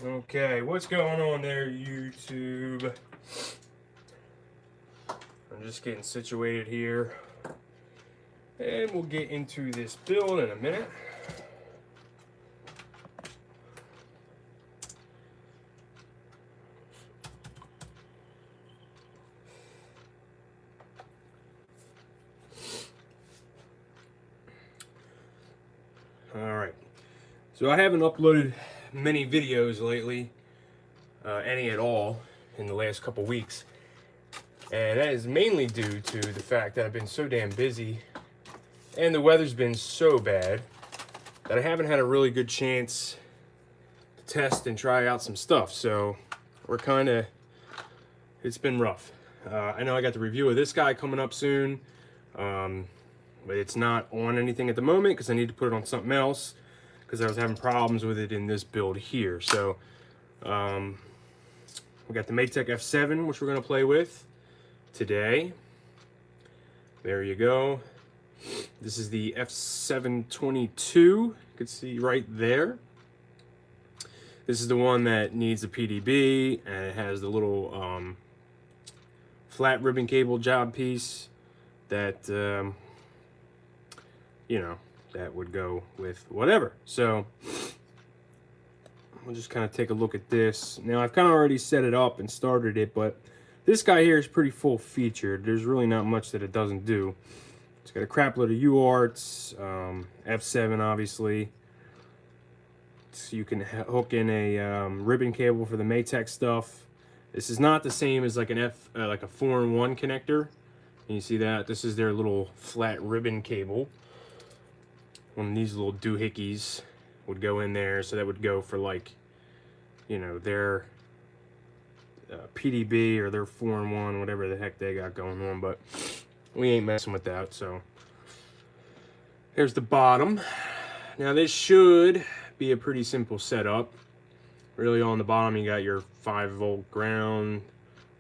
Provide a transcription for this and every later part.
Okay, what's going on there, YouTube? I'm just getting situated here, and we'll get into this build in a minute. Alright, so I haven't uploaded many videos lately, any at all, in the last couple weeks. And that is mainly due to the fact that I've been so damn busy and the weather's been so bad that I haven't had a really good chance to test and try out some stuff. So we're it's been rough. I know I got the review of this guy coming up soon, but it's not on anything at the moment because I need to put it on something else because I was having problems with it in this build here. So we got the Matek F7, which we're going to play with today. There you go. This is the F722. You can see right there. This is the one that needs a PDB, and it has the little flat ribbon cable job piece that you know, that would go with whatever. So we'll just kind of take a look at this. Now I've kind of already set it up and started it, but this guy here is pretty full featured. There's really not much that it doesn't do. It's got a crap load of UARTs, F7 obviously. So you can hook in a ribbon cable for the Matek stuff. This is not the same as like an like a 4-in-1 connector. And you see that? This is their little flat ribbon cable. One of these little doohickeys would go in there, so that would go for, like, you know, their PDB or their 4-in-1, whatever the heck they got going on, but we ain't messing with that. So here's the bottom. Now this should be a pretty simple setup. Really, on the bottom you got your 5-volt ground,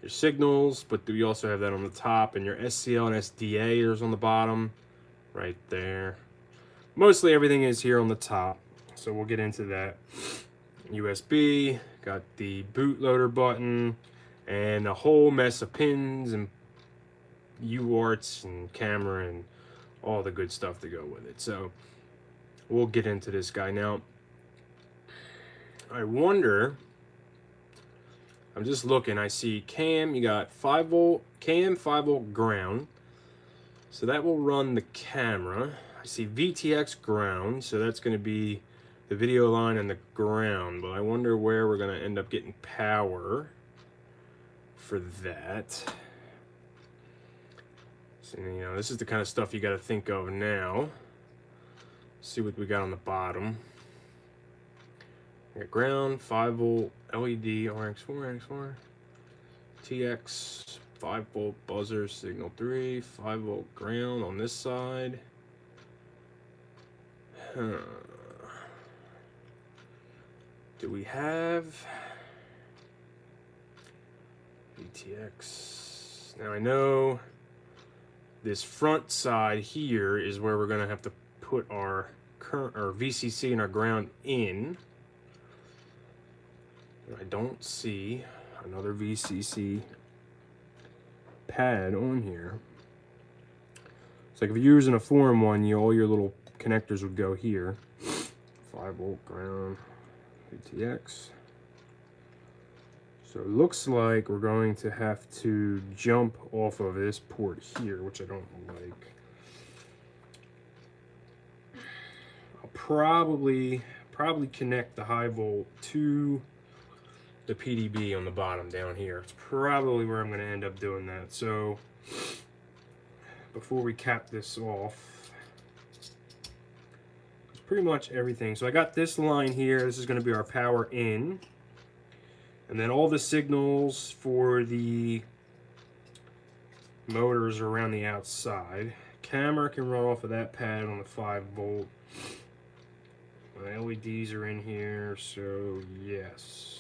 your signals, but you also have that on the top, and your SCL and SDA is on the bottom right there. Mostly everything is here on the top, so we'll get into that. USB, got the bootloader button, and a whole mess of pins and UARTs and camera and all the good stuff to go with it. So we'll get into this guy now. I wonder, I'm just looking, I see cam, you got 5-volt cam, 5-volt ground, so that will run the camera. I see VTX ground, so that's going to be the video line and the ground, but I wonder where we're going to end up getting power for that. So, you know, this is the kind of stuff you got to think of now. See what we got on the bottom. We got ground, 5-volt LED, RX4, RX4, TX, 5-volt buzzer, signal 3, 5-volt ground on this side. Do we have VTX? Now I know this front side here is where we're going to have to put our current, our VCC and our ground in. I don't see another VCC pad on here. It's like if you're using a 4-in-1, all your little connectors would go here. 5-volt ground, VTX. So it looks like we're going to have to jump off of this port here, which I don't like. I'll probably connect the high volt to the PDB on the bottom down here. It's probably where I'm going to end up doing that. So before we cap this off, it's pretty much everything. So I got this line here. This is going to be our power in, and then all the signals for the motors are around the outside. Camera can run off of that pad on the 5-volt. My LEDs are in here, so yes.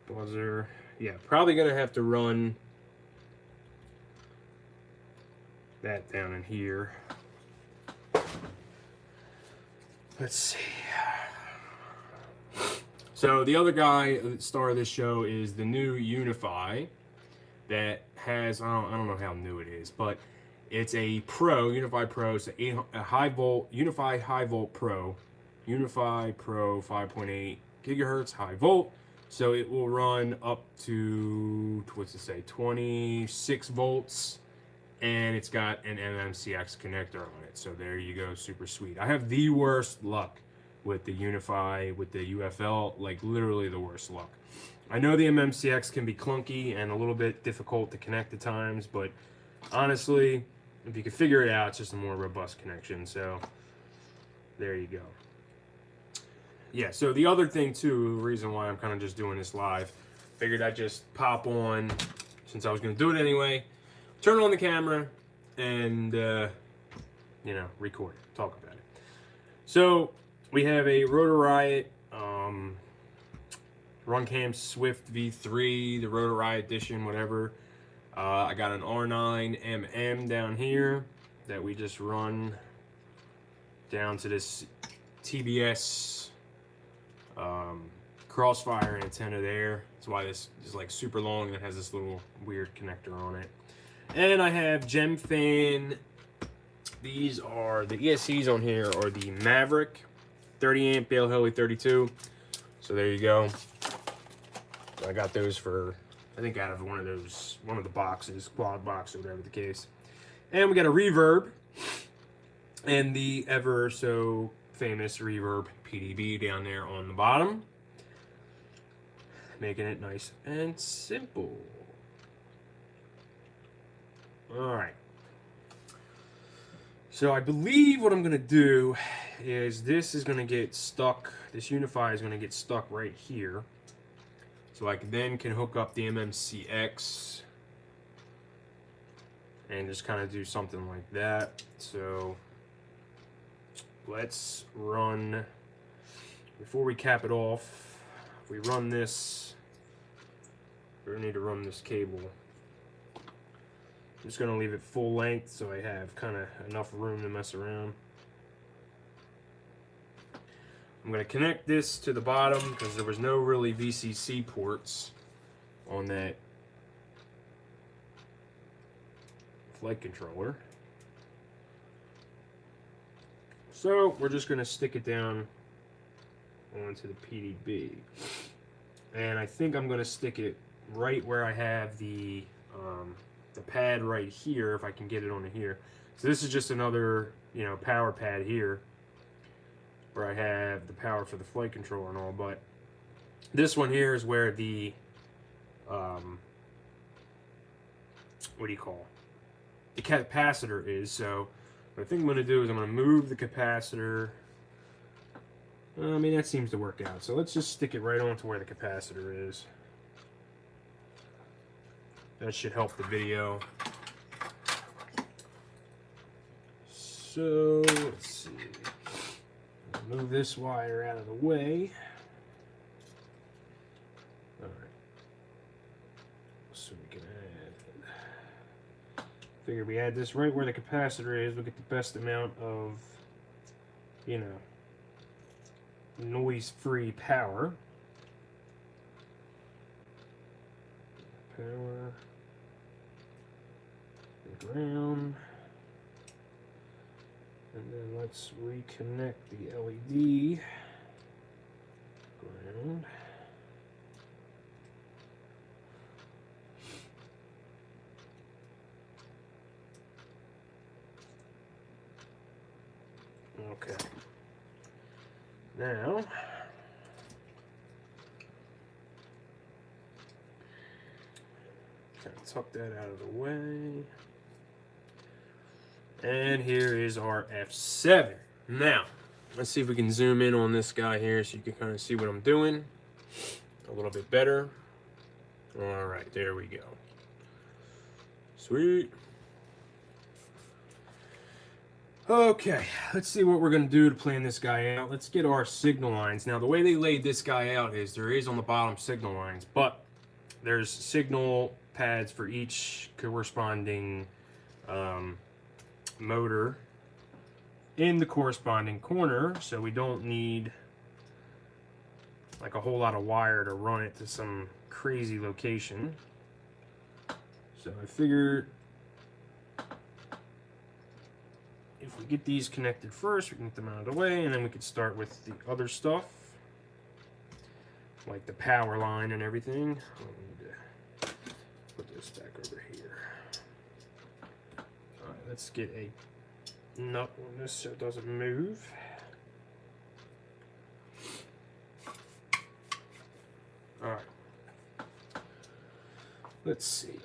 Buzzer, yeah, probably gonna have to run that down in here. Let's see. So the other guy, the star of this show, is the new Unify that has, I don't know how new it is, but it's a Pro, Unify Pro. It's a high volt, Unify High Volt Pro. Unify Pro 5.8 gigahertz high volt. So it will run up to, what's it say, 26 volts. And it's got an mmcx connector on it. So there you go, super sweet. I have the worst luck with the Unify, with the UFL, like literally the worst luck. I know the mmcx can be clunky and a little bit difficult to connect at times, but honestly, if you can figure it out, it's just a more robust connection. So there you go. Yeah, so the other thing too, the reason why I'm kind of just doing this live, figured I'd just pop on, since I was going to do it anyway, turn on the camera and, you know, record, talk about it. So we have a Rotor Riot Runcam Swift V3, the Rotor Riot edition, whatever. I got an R9 down here that we just run down to this TBS crossfire antenna there. That's why this is like super long and it has this little weird connector on it. And I have Gem Fan. These are the ESCs on here, are the Maverick 30 amp Bale Heli 32. So there you go. So I got those for, I think, out of one of the boxes, quad box or whatever the case. And we got a Reverb and the ever so famous Reverb PDB down there on the bottom, making it nice and simple. All right. So I believe what I'm gonna do is this is gonna get stuck. This Unify is gonna get stuck right here. So I then can hook up the mmcx and just kind of do something like that. So let's run, before we cap it off, if we run this, we're gonna need to run this cable. I'm just gonna leave it full length so I have kind of enough room to mess around. I'm gonna connect this to the bottom because there was no really VCC ports on that flight controller. So we're just gonna stick it down onto the PDB. And I think I'm gonna stick it right where I have the pad right here, if I can get it onto here. So this is just another, you know, power pad here where I have the power for the flight controller and all, but this one here is where the what do you call it? The capacitor is. So what I think I'm going to do is I'm going to move the capacitor. I mean, that seems to work out. So let's just stick it right onto where the capacitor is. That should help the video. So let's see. Move this wire out of the way. All right. So we can add. Figure we add this right where the capacitor is. We'll get the best amount of, you know, noise-free power. Power. Ground. And then let's reconnect the LED. Ground. Okay. Now, kind of tuck that out of the way. And here is our F7. Now, let's see if we can zoom in on this guy here so you can kind of see what I'm doing a little bit better. All right, there we go. Sweet. Okay, let's see what we're gonna do to plan this guy out. Let's get our signal lines. Now, the way they laid this guy out is there is on the bottom signal lines, but there's signal pads for each corresponding motor in the corresponding corner, so we don't need like a whole lot of wire to run it to some crazy location. So I figured if we get these connected first, we can get them out of the way, and then we could start with the other stuff, like the power line and everything. I need to put this back over here. All right, let's get a nut on this so it doesn't move. All right. Let's see.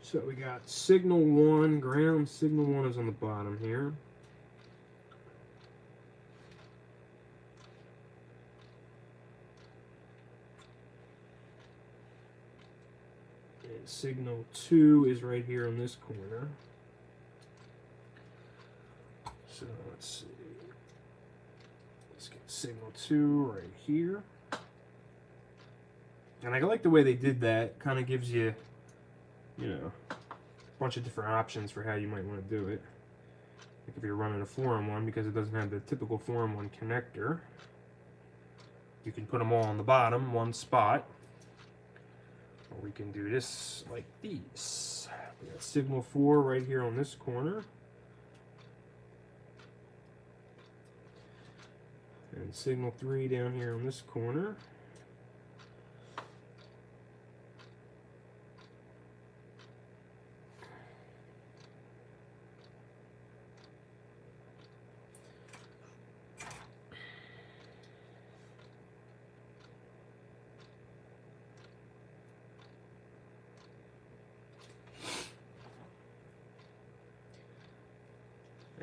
So we got signal 1, ground. Signal 1 is on the bottom here. And signal 2 is right here on this corner. So let's see. Let's get signal 2 right here. And I like the way they did that. Kind of gives you, you know, a bunch of different options for how you might want to do it. Like if you're running a 4-in-1, because it doesn't have the typical 4-in-1 connector, you can put them all on the bottom, one spot. Or we can do this like these. We got signal 4 right here on this corner. And signal 3 down here on this corner.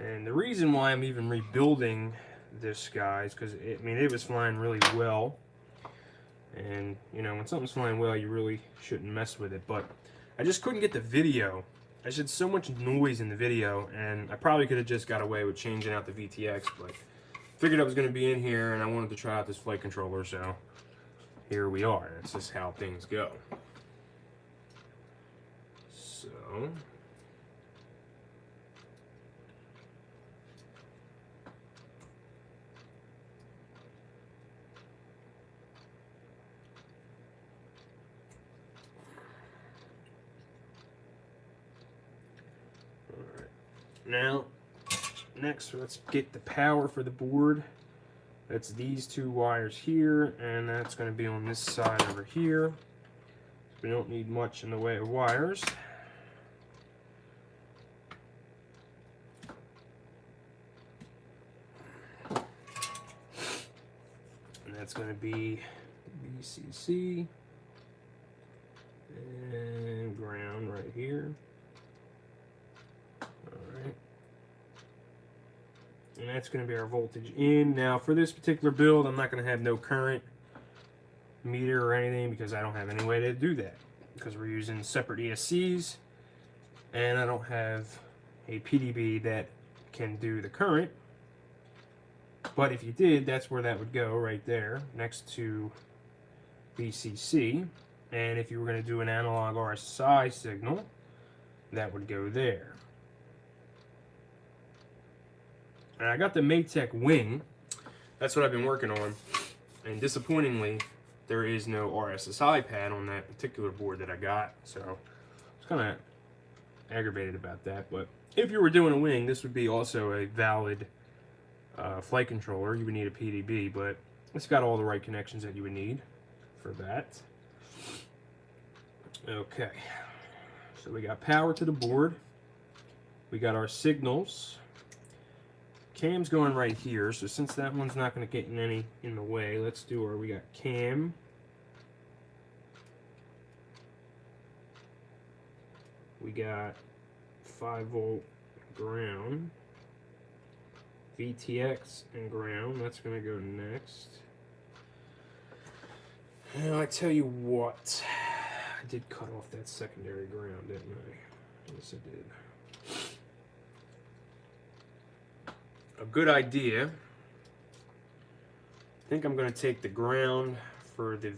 And the reason why I'm even rebuilding this, guys, because it was flying really well. And you know, when something's flying well, you really shouldn't mess with it. But I just couldn't get the video. I had so much noise in the video, and I probably could have just got away with changing out the VTX, but figured I was going to be in here, and I wanted to try out this flight controller, so here we are. That's just how things go. So now, next, let's get the power for the board. That's these 2 wires here, and that's going to be on this side over here. We don't need much in the way of wires. And that's going to be BCC and ground right here. And that's going to be our voltage in. Now for this particular build, I'm not going to have no current meter or anything because I don't have any way to do that, because we're using separate ESCs and I don't have a PDB that can do the current. But if you did, that's where that would go, right there next to BCC. And if you were going to do an analog RSI signal, that would go there. And I got the Matek wing. That's what I've been working on. And disappointingly, there is no RSSI pad on that particular board that I got. So I was kind of aggravated about that. But if you were doing a wing, this would be also a valid flight controller. You would need a PDB, but it's got all the right connections that you would need for that. Okay. So we got power to the board. We got our signals. Cam's going right here, so since that one's not going to get in the way, let's do our, we got cam. We got 5-volt ground. VTX and ground, that's going to go next. And I tell you what, I did cut off that secondary ground, didn't I? Yes, I did. A good idea. I think I'm going to take the ground for the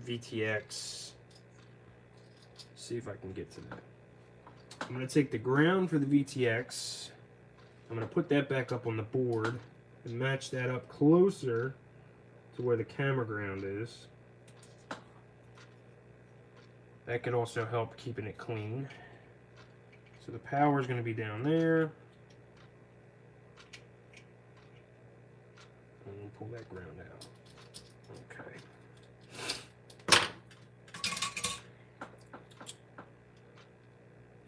VTX. See if I can get to that. I'm going to take the ground for the VTX. I'm going to put that back up on the board and match that up closer to where the camera ground is. That could also help keeping it clean. So the power is going to be down there. And we'll pull that ground out. Okay.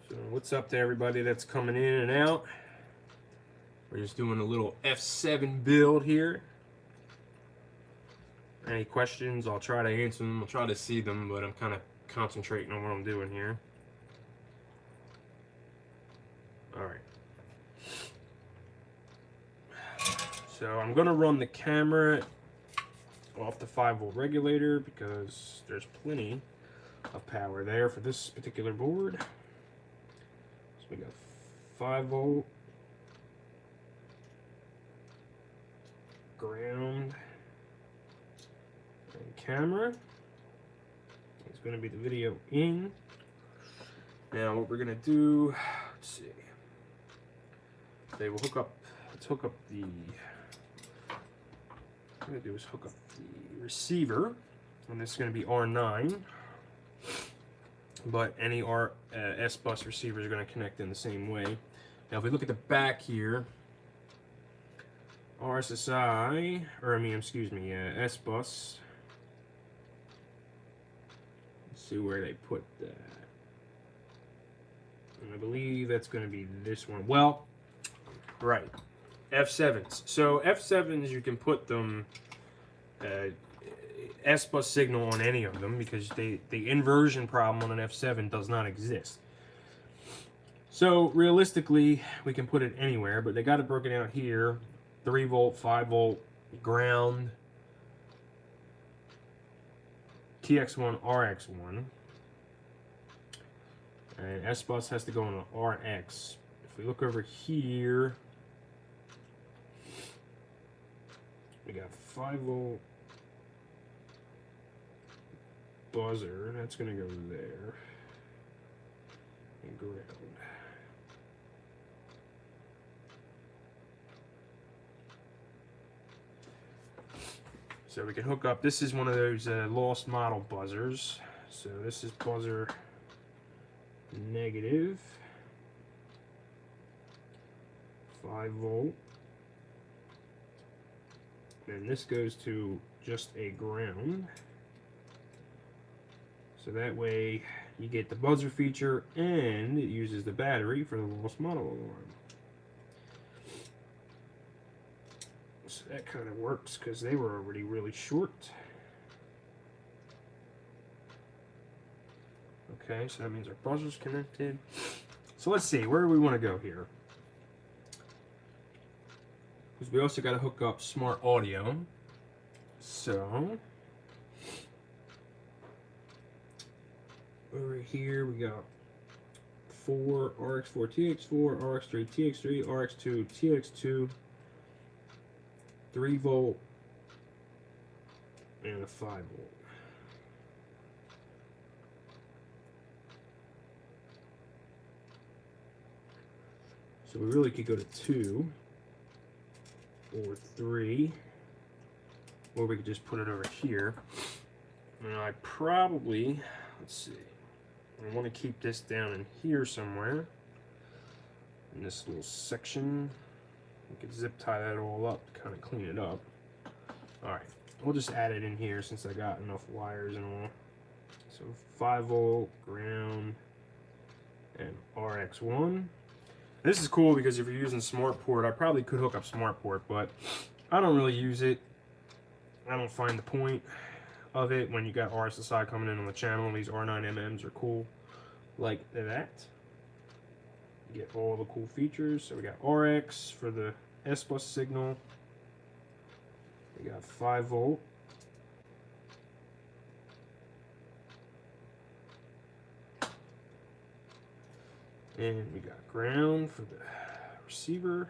So what's up to everybody that's coming in and out? We're just doing a little F7 build here. Any questions, I'll try to answer them. I'll try to see them, but I'm kind of concentrating on what I'm doing here. Alright. So I'm going to run the camera off the 5-volt regulator because there's plenty of power there for this particular board. So we got 5-volt, ground, and camera. It's going to be the video in. Now what we're going to do, let's see. Okay, we'll hook up, let's hook up the, what I'm going to do is hook up the receiver, and this is going to be R9, but any S-bus receivers are going to connect in the same way. Now if we look at the back here, RSSI, or I mean, excuse me, S-bus, let's see where they put that. And I believe that's going to be this one. Well, right, F7s. So F7s, you can put them S-bus signal on any of them because the inversion problem on an F7 does not exist. So realistically, we can put it anywhere, but they got it broken out here: 3-volt, 5-volt, ground, TX1, RX1. And S-bus has to go on an RX. If we look over here, we got 5-volt buzzer. That's going to go there. And ground. So we can hook up. This is one of those lost model buzzers. So this is buzzer negative, 5-volt, and this goes to just a ground. So that way you get the buzzer feature and it uses the battery for the lost model alarm. So that kind of works because they were already really short. Okay, so that means our buzzer's connected. So let's see, where do we want to go here? Because we also got to hook up smart audio. So over here we got 4 RX4 TX4, RX3 TX3, RX2 TX2, 3-volt, and a 5-volt. So we really could go to 2 or 3, or we could just put it over here. And I probably, let's see, I want to keep this down in here somewhere, in this little section. We could zip tie that all up to kind of clean it up. Alright, we'll just add it in here since I got enough wires and all. So 5-volt, ground, and RX1. This is cool because if you're using SmartPort, I probably could hook up SmartPort, but I don't really use it. I don't find the point of it when you got RSSI coming in on the channel. These R9MMs are cool like that. You get all the cool features. So we got RX for the S-bus signal. We got 5-volt. And we got ground for the receiver.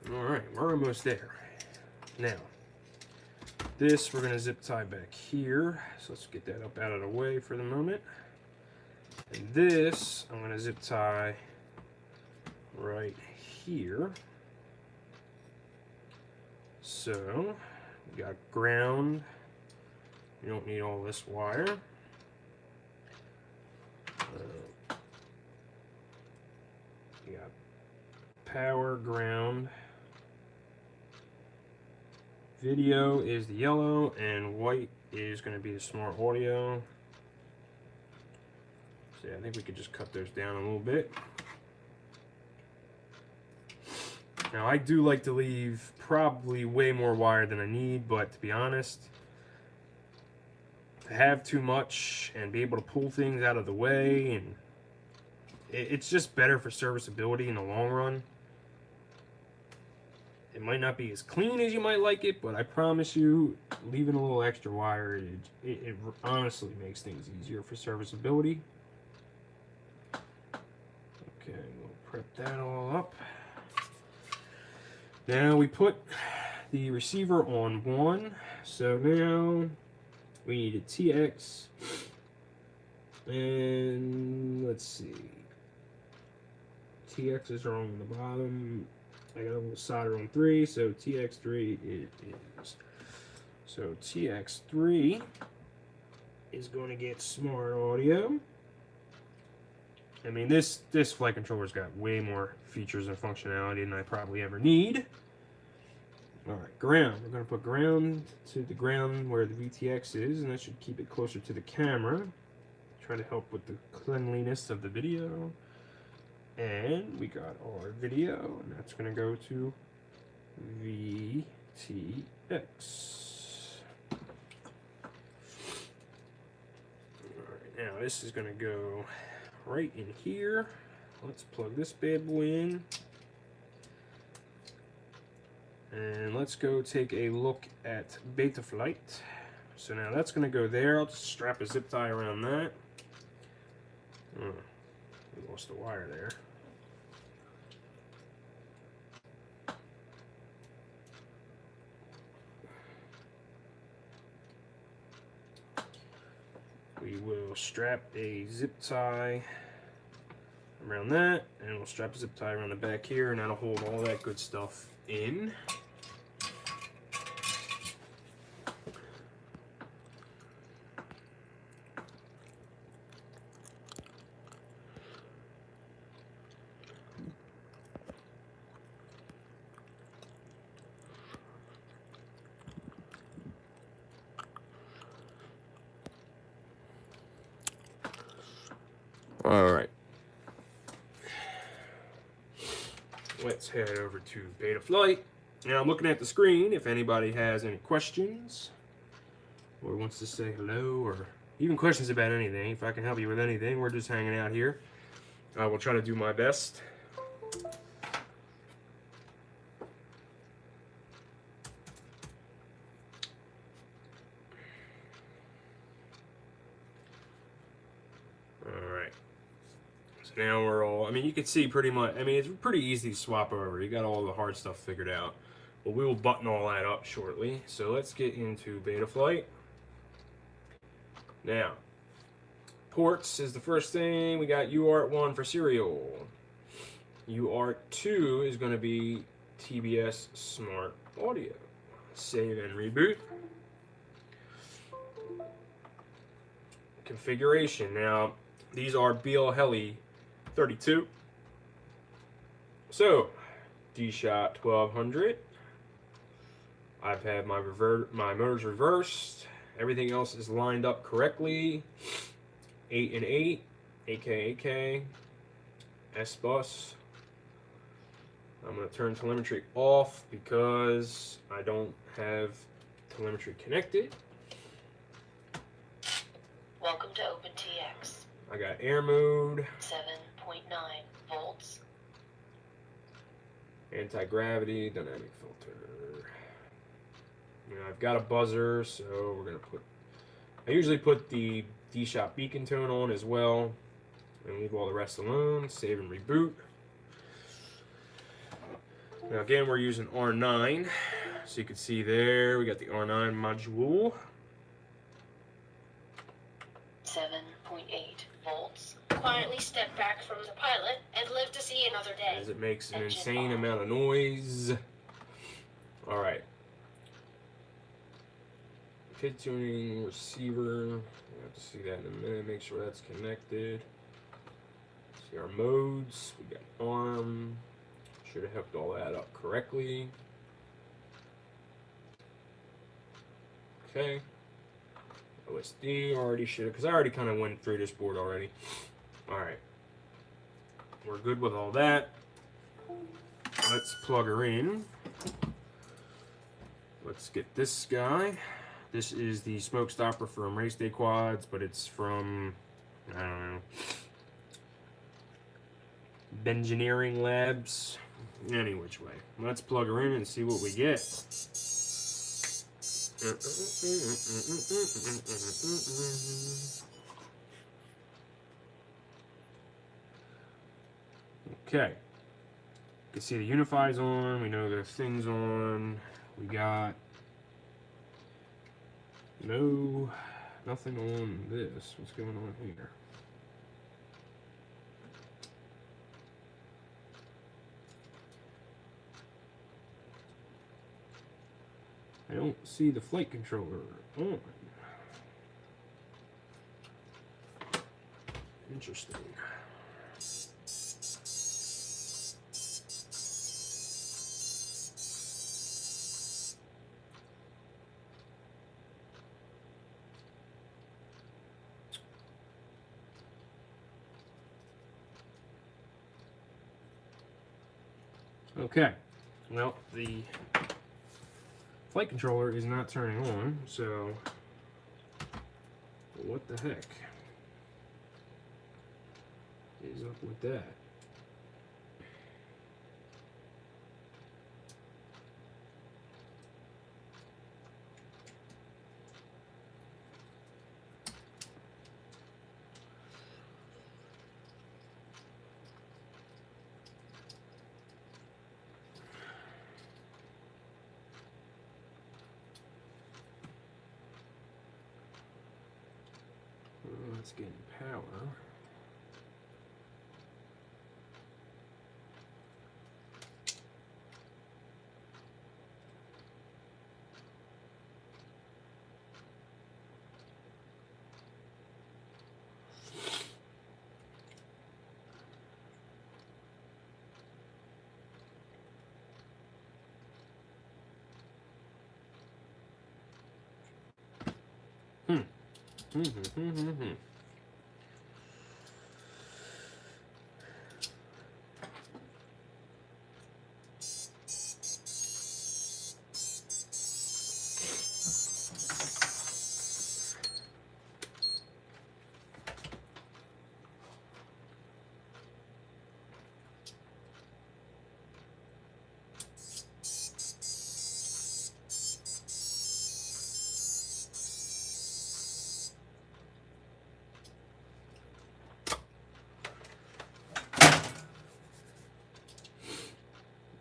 Alright, we're almost there. Now, this we're going to zip tie back here. So let's get that up out of the way for the moment. And this, I'm going to zip tie right here. So, we got ground. You don't need all this wire. You got power, ground. Video is the yellow, and white is going to be the smart audio. So yeah, I think we could just cut those down a little bit. Now I do like to leave probably way more wire than I need, but to be honest, to have too much and be able to pull things out of the way, and it's just better for serviceability in the long run. It might not be as clean as you might like it, but I promise you, leaving a little extra wire, it honestly makes things easier for serviceability. Okay, we'll prep that all up. Now we put the receiver on 1, so now we need a TX, and let's see, TXs are on the bottom. I got a little solder on 3, so TX3 it is. So TX3 is going to get smart audio. I mean, this flight controller's got way more features and functionality than I probably ever need. Alright, ground. We're going to put ground to the ground where the VTX is, and that should keep it closer to the camera. Try to help with the cleanliness of the video. And we got our video, and that's going to go to VTX. Alright, now this is going to go right in here. Let's plug this bad boy in. And let's go take a look at Betaflight. So now that's going to go there. I'll just strap a zip tie around that. Oh, we lost the wire there. We will strap a zip tie around that, and we'll strap a zip tie around the back here, and that'll hold all that good stuff in. All right. Let's head over to Betaflight. Now I'm looking at the screen. If anybody has any questions or wants to say hello, or even questions about anything, if I can help you with anything, we're just hanging out here. I will try to do my best. Now we're all, I mean, you can see pretty much, I mean, it's pretty easy to swap over. You got all the hard stuff figured out. But we will button all that up shortly. So let's get into Betaflight. Now, ports is the first thing. We got UART1 for serial. UART2 is going to be TBS Smart Audio. Save and reboot. Configuration. Now, these are BL Heli 32. So, D-Shot 1200. I've had my motors reversed. Everything else is lined up correctly. 8 and 8, AK, S-Bus. I'm going to turn telemetry off because I don't have telemetry connected. Welcome to OpenTX. I got air mode. 7.9 volts. Anti-gravity, dynamic filter. Now I've got a buzzer, so we're going to put... I usually put the D-Shot beacon tone on as well. And leave all the rest alone. Save and reboot. Now again, we're using R9. So you can see there, we got the R9 module. 7.8 volts. quietly stepped back from the pilot and lived to see another day. As it makes an Engine insane on. amount of noise. All right. Kid tuning receiver. We'll have to see that in a minute. Make sure that's connected. See our modes. We got ARM. Should have hooked all that up correctly. Okay. OSD already should have, because I already kind of went through this board already. All right. We're good with all that. Let's plug her in. Let's get this guy. This is the smoke stopper from race day quads, but it's from, I don't know, Bengineering Labs. Any which way. Let's plug her in and see what we get. Okay. You can see the Unify's on. We know the thing's on. We got nothing on this. What's going on here? I don't see the flight controller on. Interesting. Okay, well, the flight controller is not turning on, so what the heck is up with that? Let's get power.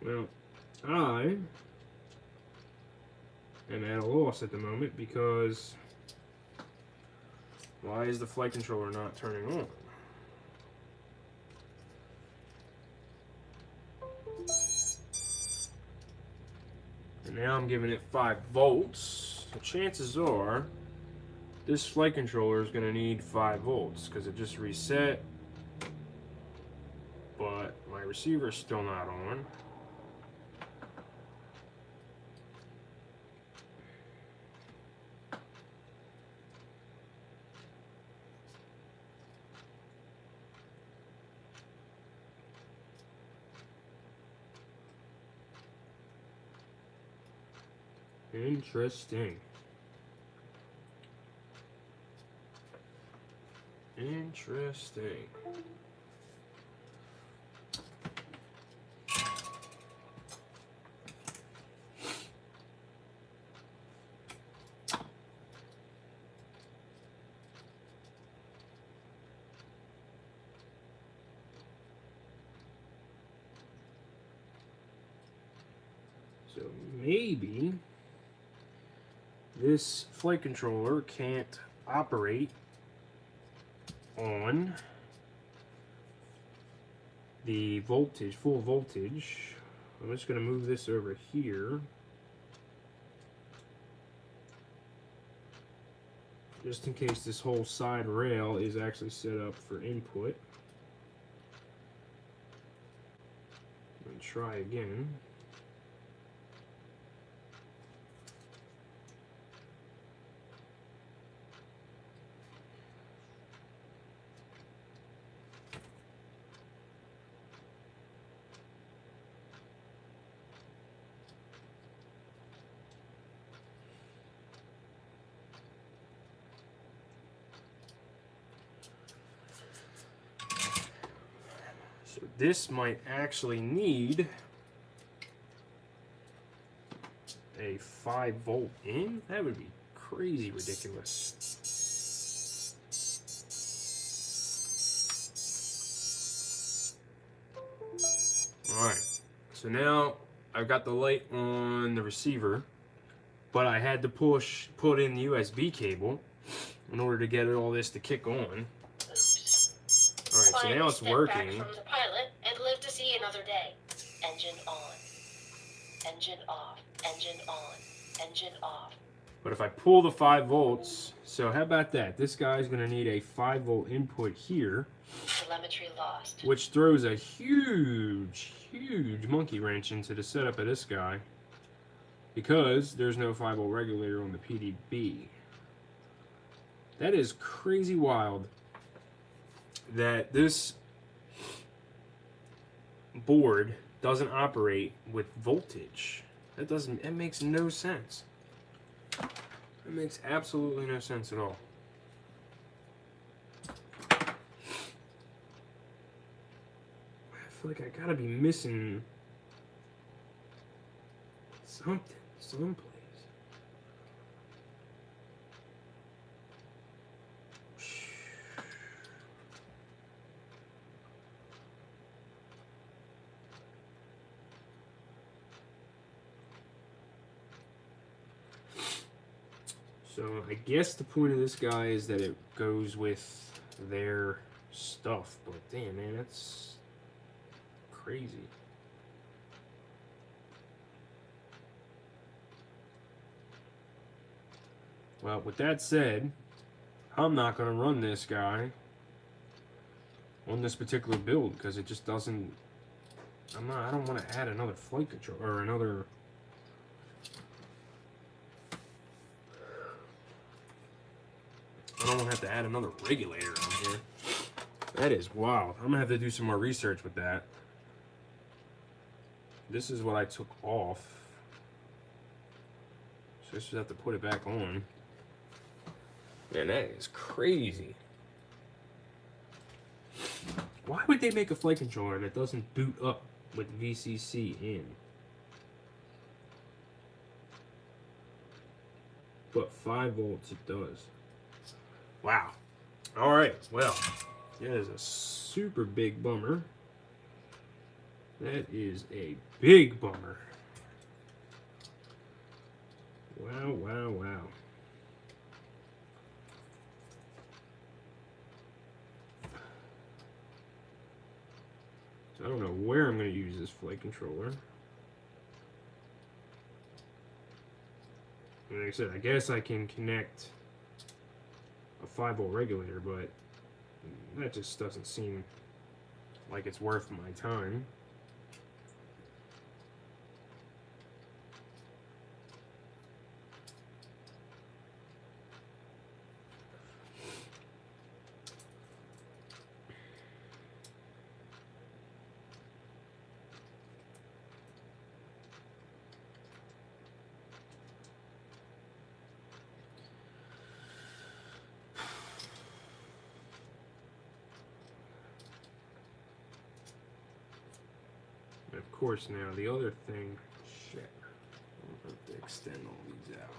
Well, I am at a loss at the moment because why is the flight controller not turning on? And now I'm giving it 5 volts. So chances are this flight controller is going to need 5 volts because it just reset, but my receiver is still not on. Interesting. Interesting. So maybe this flight controller can't operate on the voltage, full voltage. I'm just going to move this over here. Just in case this whole side rail is actually set up for input. And try again. So this might actually need a 5-volt in. That would be crazy ridiculous. Alright, so now I've got the light on the receiver, but I had to put in the USB cable in order to get all this to kick on. Alright, so now it's working. Back from the pilot and live to see another day. Engine on. Engine off. Engine on. Engine off. But if I pull the 5 volts, so how about that? This guy's going to need a 5-volt input here. Telemetry lost. Which throws a huge monkey wrench into the setup of this guy. Because there's no 5-volt regulator on the PDB. That is crazy wild. That this board doesn't operate with voltage. It makes no sense. It makes absolutely no sense at all. I feel like I gotta be missing something someplace. So I guess the point of this guy is that it goes with their stuff, but damn man, that's crazy. Well, with that said, I'm not gonna run this guy on this particular build because it just doesn't. I don't want to add another flight control or another. I don't want to have to add another regulator on here. That is wild. I'm gonna have to do some more research with that. This is what I took off. So I just have to put it back on. Man, that is crazy. Why would they make a flight controller that doesn't boot up with VCC in? But 5 volts it does. Wow. Alright, well, that is a super big bummer. That is a big bummer. Wow, wow, wow. So I don't know where I'm going to use this flight controller. And like I said, I guess I can connect a 5-volt regulator, but that just doesn't seem like it's worth my time. Of course, now the other thing, shit, I'll have to extend all these out.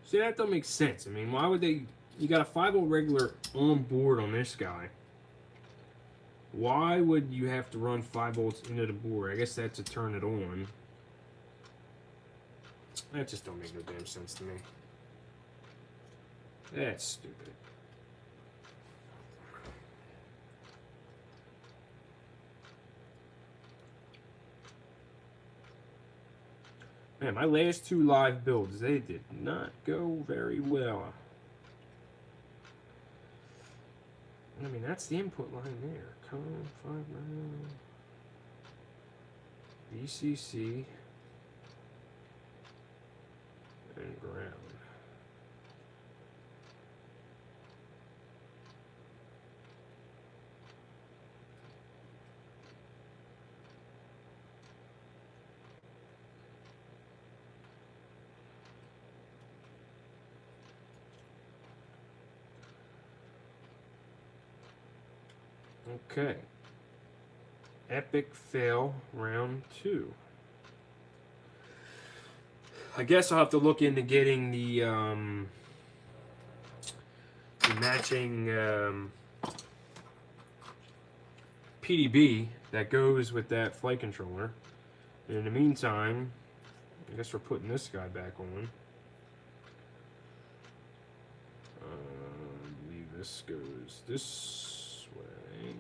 See, that don't make sense. I mean, why would they You got a 5-volt regular on board on this guy. Why would you have to run 5 volts into the board? I guess that's to turn it on. That just don't make no damn sense to me. That's stupid. Man, my last 2 live builds, they did not go very well. I mean, that's the input line there. Come on, 5 VCC and ground. Okay. Epic fail round 2. I guess I'll have to look into getting the matching PDB that goes with that flight controller. And in the meantime, I guess we're putting this guy back on. I believe this goes this way.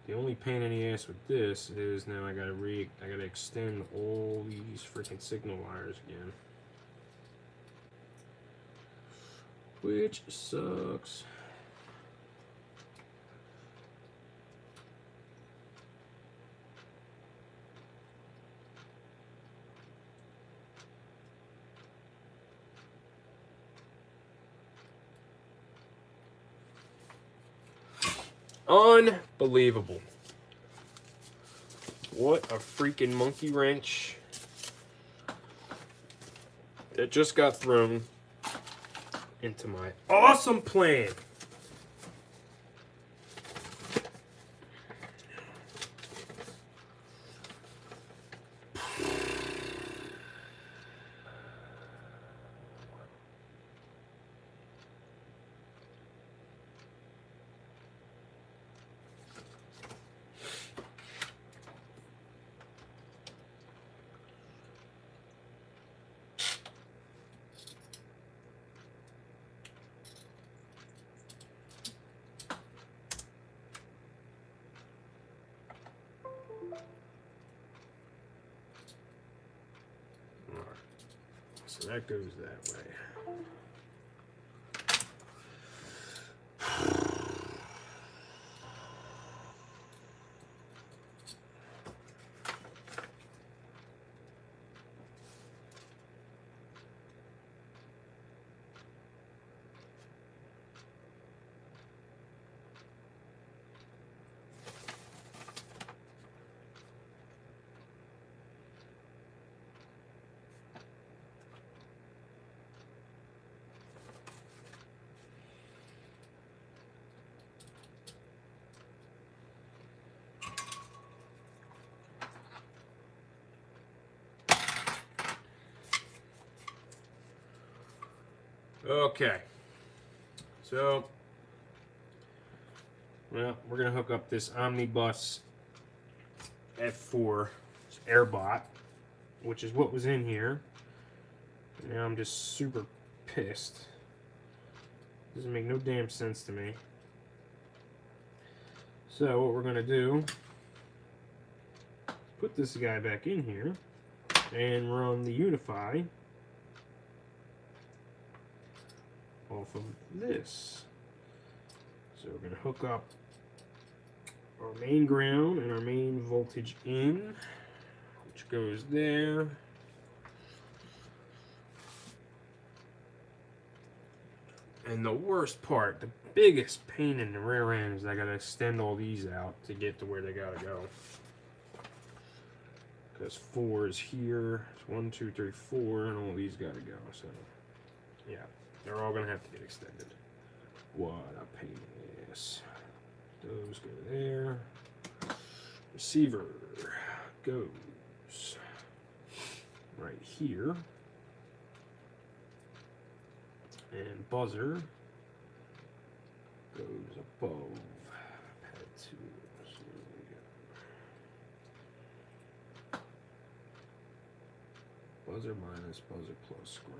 The only pain in the ass with this is now I gotta extend all these freaking signal wires again, which sucks. Unbelievable. What a freaking monkey wrench that just got thrown into my awesome plan. So that goes that way. Okay, so, well, we're going to hook up this Omnibus F4 Airbot, which is what was in here. Now I'm just super pissed. Doesn't make no damn sense to me. So what we're going to do, put this guy back in here and run the Unify off of this. So we're going to hook up our main ground and our main voltage in, which goes there. And the worst part, the biggest pain in the rear end, is I got to extend all these out to get to where they got to go. There's 4s here. It's 1, 2, 3, 4, and all these gotta go. So, yeah, they're all gonna have to get extended. What a pain in the ass. Those go there. Receiver goes right here. And buzzer goes above pad 2. So we got buzzer minus, buzzer plus ground.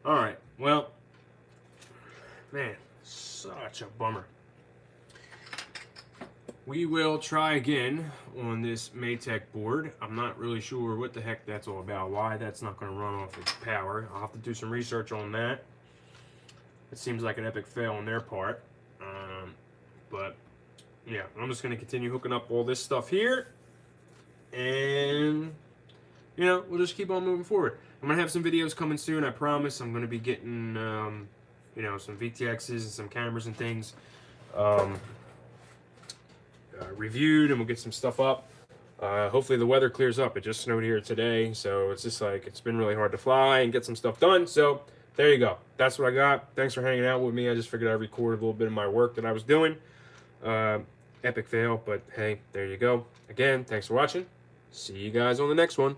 All right, well, man, such a bummer. We will try again on this Matek board. I'm not really sure what the heck that's all about, why that's not going to run off its power. I'll have to do some research on that. It seems like an epic fail on their part. But, yeah, I'm just going to continue hooking up all this stuff here. And, you know, we'll just keep on moving forward. I'm going to have some videos coming soon, I promise. I'm going to be getting, you know, some VTXs and some cameras and things reviewed, and we'll get some stuff up. Hopefully the weather clears up. It just snowed here today, so it's just like, it's been really hard to fly and get some stuff done. So, there you go. That's what I got. Thanks for hanging out with me. I just figured I'd record a little bit of my work that I was doing. Epic fail, but hey, there you go. Again, thanks for watching. See you guys on the next one.